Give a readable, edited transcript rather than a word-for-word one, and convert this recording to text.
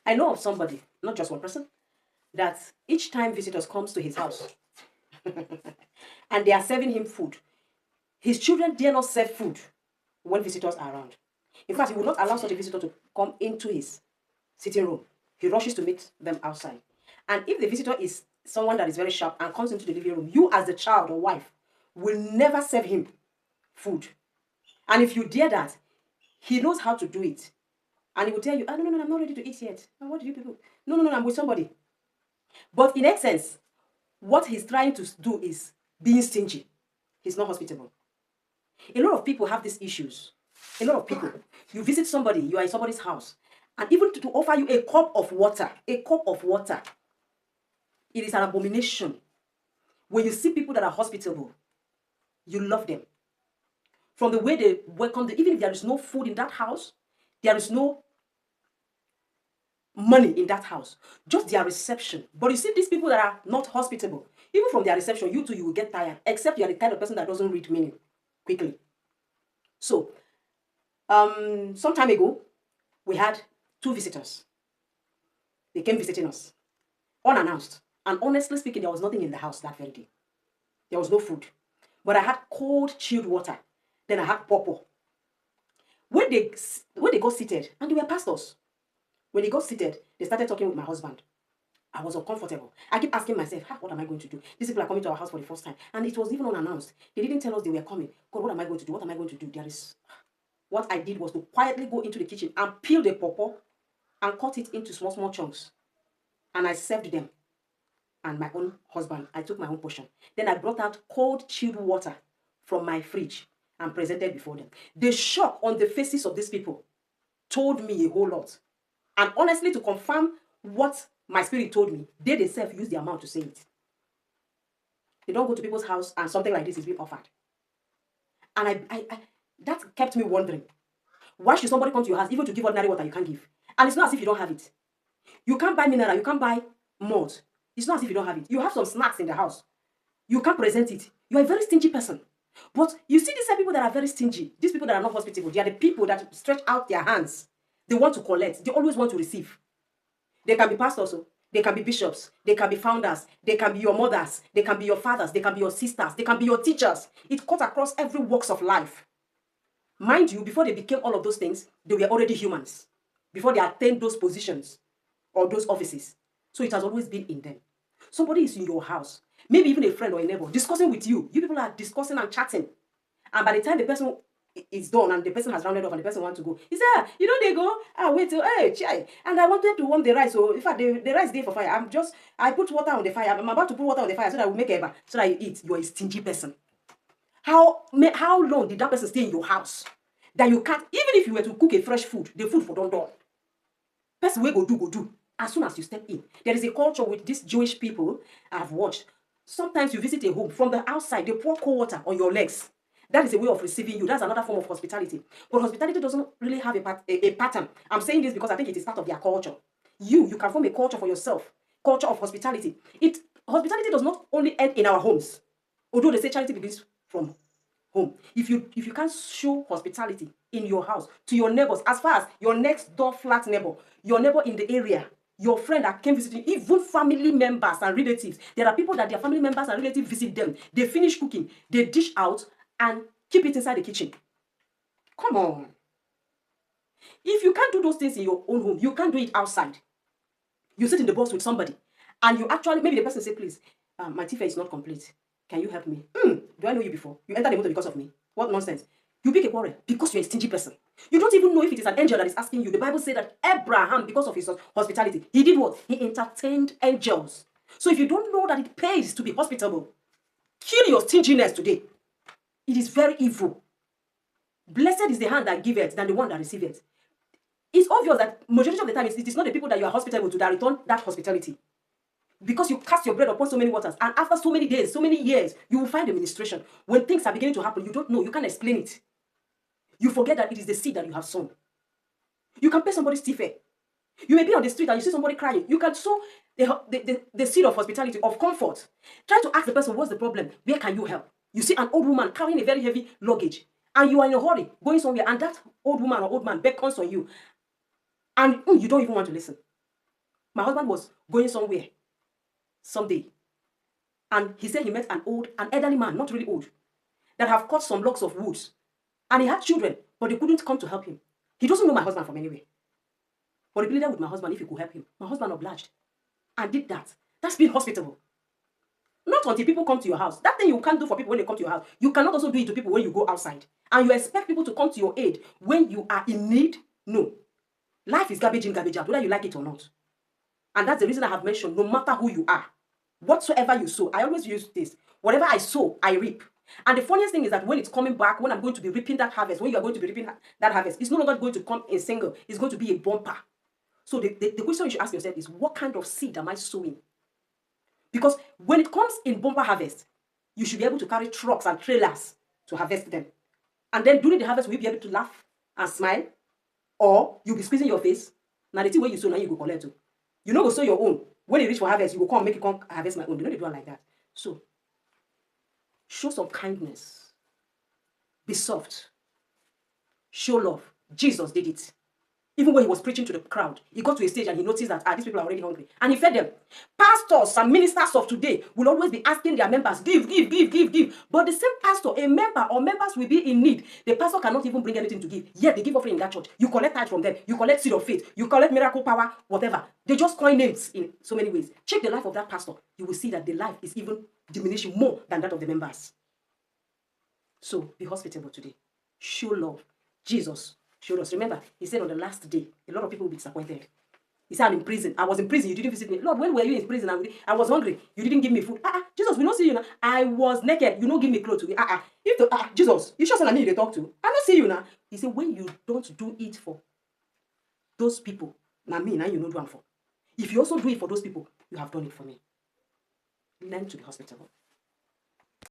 I know of somebody, not just one person, that each time visitors comes to his house and they are serving him food, his children dare not serve food when visitors are around. In fact, he will not allow such a visitor to come into his sitting room. He rushes to meet them outside. And if the visitor is someone that is very sharp and comes into the living room, you as the child or wife will never serve him food. And if you dare that, he knows how to do it. And he will tell you, oh, no, I'm not ready to eat yet. Oh, what do you people? No, I'm with somebody. But in essence, what he's trying to do is being stingy. He's not hospitable. A lot of people have these issues. A lot of people. You visit somebody, you are in somebody's house, and even to offer you a cup of water, it is an abomination. When you see people that are hospitable, you love them. From the way they welcome them, even if there is no food in that house, there is no money in that house, just their reception. But you see these people that are not hospitable, even from their reception, you too, you will get tired, except you are the kind of person that doesn't read meaning quickly. So, some time ago, we had 2 visitors. They came visiting us, unannounced. And honestly speaking, there was nothing in the house that very day. There was no food. But I had cold, chilled water. Then I had pawpaw. When they got seated, and they were pastors, when they got seated, they started talking with my husband. I was uncomfortable. I keep asking myself, what am I going to do? These people are coming to our house for the first time. And it was even unannounced. They didn't tell us they were coming. God, what am I going to do? What am I going to do? What I did was to quietly go into the kitchen and peel the pawpaw and cut it into small, small chunks. And I served them. And my own husband, I took my own portion. Then I brought out cold, chilled water from my fridge and presented before them. The shock on the faces of these people told me a whole lot. And honestly, to confirm what my spirit told me, they themselves use their mouth to say it. They don't go to people's house and something like this is being offered. And that kept me wondering, why should somebody come to your house even to give ordinary water you can't give? And it's not as if you don't have it. You can't buy mineral, you can't buy malt. It's not as if you don't have it. You have some snacks in the house. You can't present it. You are a very stingy person. But you see these are people that are very stingy. These people that are not hospitable, they are the people that stretch out their hands. They want to collect. They always want to receive. They can be pastors, they can be bishops, they can be founders, they can be your mothers, they can be your fathers, they can be your sisters, they can be your teachers. It cuts across every walks of life. Mind you, before they became all of those things, they were already humans. Before they attained those positions or those offices. So it has always been in them. Somebody is in your house, maybe even a friend or a neighbor, discussing with you. You people are discussing and chatting. And by the time the person is done and the person has rounded off and the person wants to go, he said, they go, wait till, hey, chai. And I wanted to warm the rice. So in fact, the rice day for fire. I put water on the fire. I'm about to put water on the fire so that I will make eba, so that you eat. You're a stingy person. How long did that person stay in your house? That you can't, even if you were to cook a fresh food, the food for don't done. Person way go do. As soon as you step in, there is a culture with these Jewish people I've watched. Sometimes you visit a home, from the outside, they pour cold water on your legs. That is a way of receiving you. That's another form of hospitality. But hospitality doesn't really have a pattern. I'm saying this because I think it is part of their culture. You can form a culture for yourself. Culture of hospitality. Hospitality does not only end in our homes. Although they say charity begins from home. If you can't show hospitality in your house to your neighbors, as far as your next door flat neighbor, your neighbor in the area, your friend that came visiting, even family members and relatives. There are people that their family members and relatives visit them. They finish cooking, they dish out and keep it inside the kitchen. Come on. If you can't do those things in your own home, you can't do it outside. You sit in the bus with somebody and you actually, maybe the person say, please, my teeth is not complete. Can you help me? Do I know you before? You enter the motor because of me. What nonsense. You pick a quarrel because you're a stingy person. You don't even know if it is an angel that is asking you. The Bible said that Abraham, because of his hospitality, he did what? He entertained angels. So if you don't know that it pays to be hospitable, kill your stinginess today. It is very evil. Blessed is the hand that giveth than the one that receiveth. It's obvious that majority of the time it is not the people that you are hospitable to that return that hospitality. Because you cast your bread upon so many waters, and after so many days, so many years, you will find administration. When things are beginning to happen, you don't know, you can't explain it. You forget that it is the seed that you have sown. You can pay somebody's fare. You may be on the street and you see somebody crying. You can sow the seed of hospitality, of comfort. Try to ask the person, what's the problem? Where can you help? You see an old woman carrying a very heavy luggage, and you are in a hurry, going somewhere, and that old woman or old man beckons on you, and you don't even want to listen. My husband was going somewhere someday, and he said he met an elderly man, not really old, that have cut some logs of wood, and he had children, but they couldn't come to help him. He doesn't know my husband from anywhere, but he pleaded with my husband if he could help him. My husband obliged and did that. That's being hospitable. Not until people come to your house. That thing you can't do for people when they come to your house, you cannot also do it to people when you go outside. And you expect people to come to your aid when you are in need? No. Life is garbage in, garbage out, whether you like it or not. And that's the reason I have mentioned, no matter who you are, whatsoever you sow, I always use this. Whatever I sow, I reap. And the funniest thing is that when it's coming back, when I'm going to be reaping that harvest, when you are going to be reaping that harvest, it's no longer going to come in single. It's going to be a bumper. So the question you should ask yourself is, what kind of seed am I sowing? Because when it comes in bumper harvest, you should be able to carry trucks and trailers to harvest them. And then during the harvest, will you be able to laugh and smile? Or you'll be squeezing your face? Now the thing where you sow, now you go collect too. You know, go sow your own. When you reach for harvest, you go come make it come harvest my own. You know they do it like that. So, show some kindness. Be soft. Show love. Jesus did it. Even when he was preaching to the crowd, he got to a stage and he noticed that these people are already hungry. And he fed them. Pastors and ministers of today will always be asking their members, give, give, give, give, give. But the same pastor, a member or members will be in need. The pastor cannot even bring anything to give. Yet they give offering in that church. You collect tithe from them. You collect seed of faith. You collect miracle power, whatever. They just coin names in so many ways. Check the life of that pastor. You will see that the life is even diminishing more than that of the members. So be hospitable today. Show love. Jesus showed us. Remember, he said on the last day, a lot of people will be disappointed. He said, I'm in prison. I was in prison. You didn't visit me. Lord, when were you in prison? I was hungry. You didn't give me food. Jesus, we don't see you now. I was naked. You don't give me clothes to wear. Jesus, you sure me they talk to? I don't see you now. He said, when you don't do it for those people, now me, now you know do it for. If you also do it for those people, you have done it for me. Learn to be hospitable.